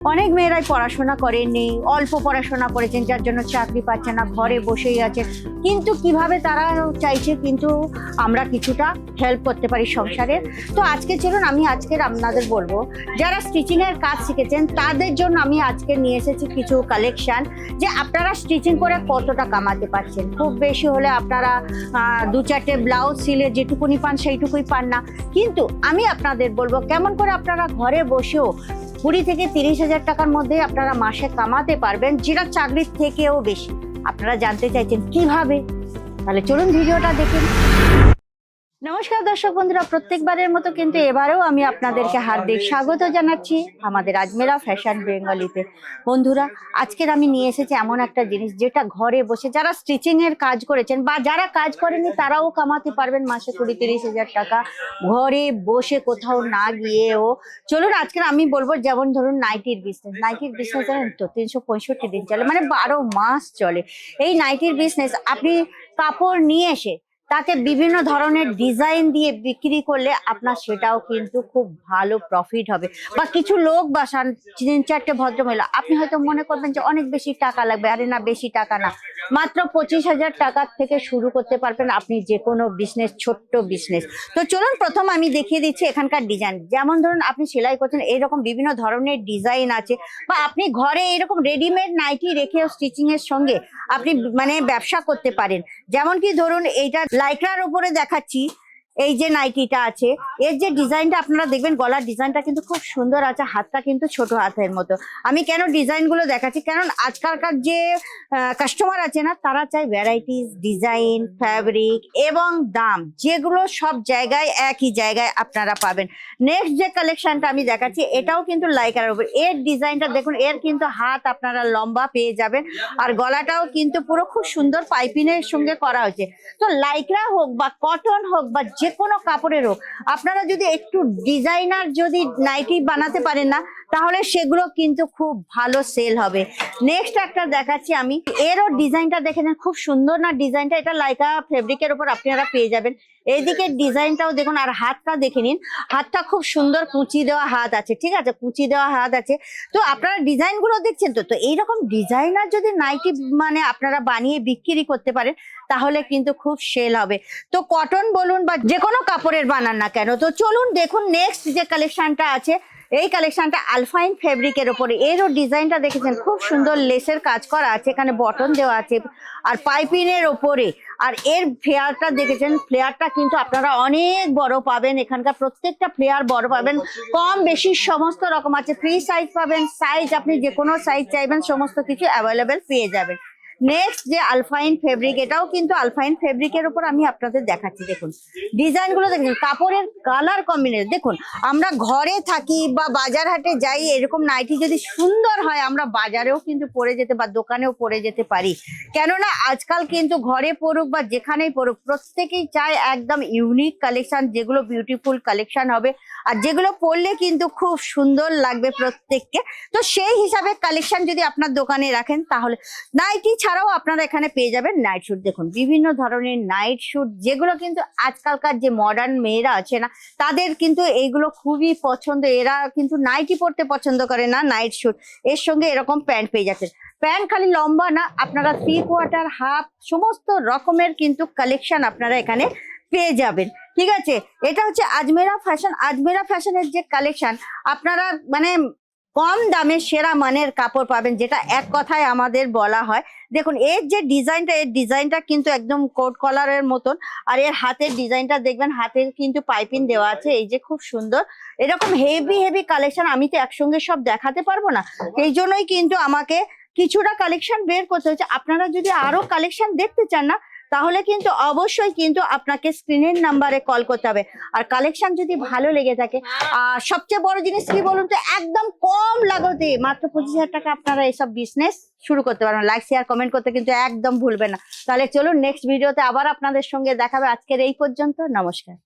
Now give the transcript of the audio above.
অনেক মেয়েরাই পড়াশোনা করেননি, অল্প পড়াশোনা করেছেন, যার জন্য চাকরি পাচ্ছে না, ঘরে বসেই আছে। কিন্তু কিভাবে তারা চাইছে কিন্তু আমরা কিছুটা হেল্প করতে পারি সংসারে। তো আজকে চলুন আমি আজকের আপনাদের বলবো, যারা স্টিচিং এর কাজ শিখেছেন তাদের জন্য আমি আজকে নিয়ে এসেছি কিছু কালেকশন, যে আপনারা স্টিচিং করে কতটা কামাতে পারছেন। খুব বেশি হলে আপনারা দু চারটে ব্লাউজ সিলে যেটুকুনি পান সেইটুকুই পান না, কিন্তু আমি আপনাদের বলবো কেমন করে আপনারা ঘরে বসেও 20 থেকে 30,000 টাকার মধ্যে আপনারা মাসে কামাতে পারবেন, যেটা চাকরির থেকেও বেশি। আপনারা জানতে চাইছেন কিভাবে, তাহলে চলুন ভিডিওটা দেখুন। নমস্কার দর্শক বন্ধুরা, প্রত্যেকবারের মতো কিন্তু এবারেও আমি আপনাদেরকে হার্দিক স্বাগত জানাচ্ছি আমাদের আজমেরা ফ্যাশন বেঙ্গলিতে। বন্ধুরা, আজকের আমি নিয়ে এসেছি এমন একটা জিনিস যেটা ঘরে বসে যারা স্টিচিং এর কাজ করেছেন বা যারা কাজ করেনি তারাও কামাতে পারবেন মাসে 20-30,000 টাকা ঘরে বসে, কোথাও না গিয়েও। চলুন আজকের আমি বলবো, যেমন ধরুন নাইটির বিজনেস। নাইটির বিজনেস জানেন তো 365 দিন চলে, মানে 12 মাস চলে এই নাইটির বিজনেস। আপনি কাপড় নিয়ে এসে তাকে বিভিন্ন ধরনের ডিজাইন দিয়ে বিক্রি করলে আপনার সেটাও কিন্তু খুব ভালো প্রফিট হবে। বা কিছু লোক বাসান 3-4টে ভদ্রমহিলা, আপনি হয়তো মনে করবেন যে অনেক বেশি টাকা লাগবে। আরে না, বেশি টাকা না, মাত্র 25,000 টাকার থেকে শুরু করতে পারবেন আপনি যে কোনো বিজনেস, ছোট্ট বিজনেস। তো চলুন প্রথম আমি দেখিয়ে দিচ্ছি এখানকার ডিজাইন। যেমন ধরুন আপনি সেলাই করছেন, এইরকম বিভিন্ন ধরনের ডিজাইন আছে, বা আপনি ঘরে এরকম রেডিমেড নাইটি রেখেও স্টিচিং এর সঙ্গে আপনি মানে ব্যবসা করতে পারেন। যেমন কি ধরুন এইটা লাইক্রার উপরে দেখাচ্ছি, এই যে নাইটিটা আছে, এর যে ডিজাইনটা আপনারা দেখবেন, গলার ডিজাইনটা কিন্তু খুব সুন্দর আছে, হাতটা কিন্তু ছোট হাতের মতো। আমি কেন ডিজাইন গুলো দেখাচ্ছি, কারণ আজকালকার যে কাস্টমার আছে না, তারা চাই ভ্যারাইটিস, ডিজাইন, ফ্যাব্রিক এবং দাম, যেগুলো সব জায়গায় একই জায়গায় আপনারা পাবেন। নেক্সট যে কালেকশনটা আমি দেখাচ্ছি, এটাও কিন্তু লাইক্রার উপর। এর ডিজাইনটা দেখুন, এর কিন্তু হাত আপনারা লম্বা পেয়ে যাবেন, আর গলাটাও কিন্তু পুরো খুব সুন্দর পাইপিনের সঙ্গে করা হয়েছে। তো লাইক্রা হোক বা কটন হোক বা যে কোনো কাপড়ের হোক, আপনারা যদি একটু ডিজাইনার যদি নাইটি বানাতে পারেন না, তাহলে সেগুলো কিন্তু খুব ভালো সেল হবে। নেক্সট একটা দেখাচ্ছি আমি, এরও ডিজাইনটা দেখে নেন, খুব সুন্দর না ডিজাইনটা। এটা লাইক্রা ফেব্রিকের উপর আপনারা পেয়ে যাবেন। এইদিকে ডিজাইনটাও দেখুন, আর হাতটা দেখে নিন, হাতটা খুব সুন্দর কুচি দেওয়া হাত আছে, ঠিক আছে, কুচি দেওয়া হাত আছে। তো আপনারা ডিজাইন গুলো দেখছেন তো, এইরকম ডিজাইনার যদি নাইটি মানে আপনারা বানিয়ে বিক্রি করতে পারেন, তাহলে কিন্তু খুব সেল হবে। তো কটন বলুন বা যে কোনো কাপড়ের বানান না কেন। তো চলুন দেখুন নেক্সট যে কালেকশনটা আছে, এই কালেকশনটা আলফাইন ফেব্রিকের উপরে। এরও ডিজাইনটা দেখেছেন, খুব সুন্দর লেসের কাজ করা আছে, এখানে বটন দেওয়া আছে আর পাইপিনের ওপরে। আর এর ফ্লেয়ারটা দেখেছেন, ফ্লেয়ারটা কিন্তু আপনারা অনেক বড় পাবেন, এখানকার প্রত্যেকটা ফ্লেয়ার বড় পাবেন, কম বেশি সমস্ত রকম আছে। ফ্রি সাইজ পাবেন, সাইজ আপনি যে কোনো সাইজ চাইবেন সমস্ত কিছু অ্যাভেলেবেল পেয়ে যাবেন। নেক্সট যে আলফাইন ফেব্রিক, এটাও কিন্তু আলফাইন ফেব্রিকের উপর আমি আপনাদের দেখাচ্ছি। দেখুন ডিজাইন গুলো দেখুন, কাপড়ের কালার কম্বিনেশন দেখুন। আমরা ঘরে থাকি বা বাজার হাটে যাই, এরকম নাইটি যদি সুন্দর হয় আমরা বাজারেও কিন্তু পরে যেতে বা দোকানেও পরে যেতে পারি। কেননা আজকাল কিন্তু ঘরে পড়ুক বা যেখানেই পড়ুক, প্রত্যেকেই চায় একদম ইউনিক কালেকশন, যেগুলো বিউটিফুল কালেকশন হবে আর যেগুলো পরলে কিন্তু খুব সুন্দর লাগবে প্রত্যেককে। তো সেই হিসাবে কালেকশন যদি আপনার দোকানে রাখেন, তাহলে নাইটি ছাড়াও আপনারা এখানে পেয়ে যাবেন নাইট শুট। দেখুন বিভিন্ন ধরনের নাইট শুট, যেগুলো কিন্তু আজকালকার যে মডার্ন মেয়েরা আছে না, তাদের কিন্তু এইগুলো খুবই পছন্দ। এরা কিন্তু নাইটি পরতে পছন্দ করে না, নাইট শুট এর সঙ্গে এরকম প্যান্ট পেয়ে যাচ্ছেন। প্যান্ট খালি লম্বা না, আপনারা 3/4 হাফ সমস্ত রকমের কিন্তু কালেকশন আপনারা এখানে পেয়ে যাবেন, ঠিক আছে। এটা হচ্ছে আজমেরা ফ্যাশন। আজমেরা ফ্যাশনের যে কালেকশন, আপনারা মানে কম দামে সেরা মানের কাপড় পাবেন, যেটা এক কথায় আমাদের বলা হয়। দেখুন এর যে ডিজাইনটা, এর ডিজাইনটা কিন্তু একদম কোট কলারের মতন। আর এর হাতের ডিজাইনটা দেখবেন, হাতের কিন্তু পাইপিং দেওয়া আছে, এই যে খুব সুন্দর। এরকম হেভি হেভি কালেকশন আমি তো একসঙ্গে সব দেখাতে পারবো না, এই জন্যই কিন্তু আমাকে কিছুটা কালেকশন বের করতে হচ্ছে। আপনারা যদি আরো কালেকশন দেখতে চান না, তাহলে কিন্তু অবশ্যই কিন্তু আপনাকে স্ক্রিনের নাম্বারে কল করতে হবে। আর কালেকশন যদি ভালো লেগে থাকে, আর সবচেয়ে বড় জিনিস কি বলুন তো, একদম কম লাগতে মাত্র 25,000 টাকা আপনারা এইসব বিজনেস শুরু করতে পারবেন। লাইক শেয়ার কমেন্ট করতে কিন্তু একদম ভুলবেন না। তাহলে চলুন নেক্সট ভিডিওতে আবার আপনাদের সঙ্গে দেখাবে। আজকের এই পর্যন্ত, নমস্কার।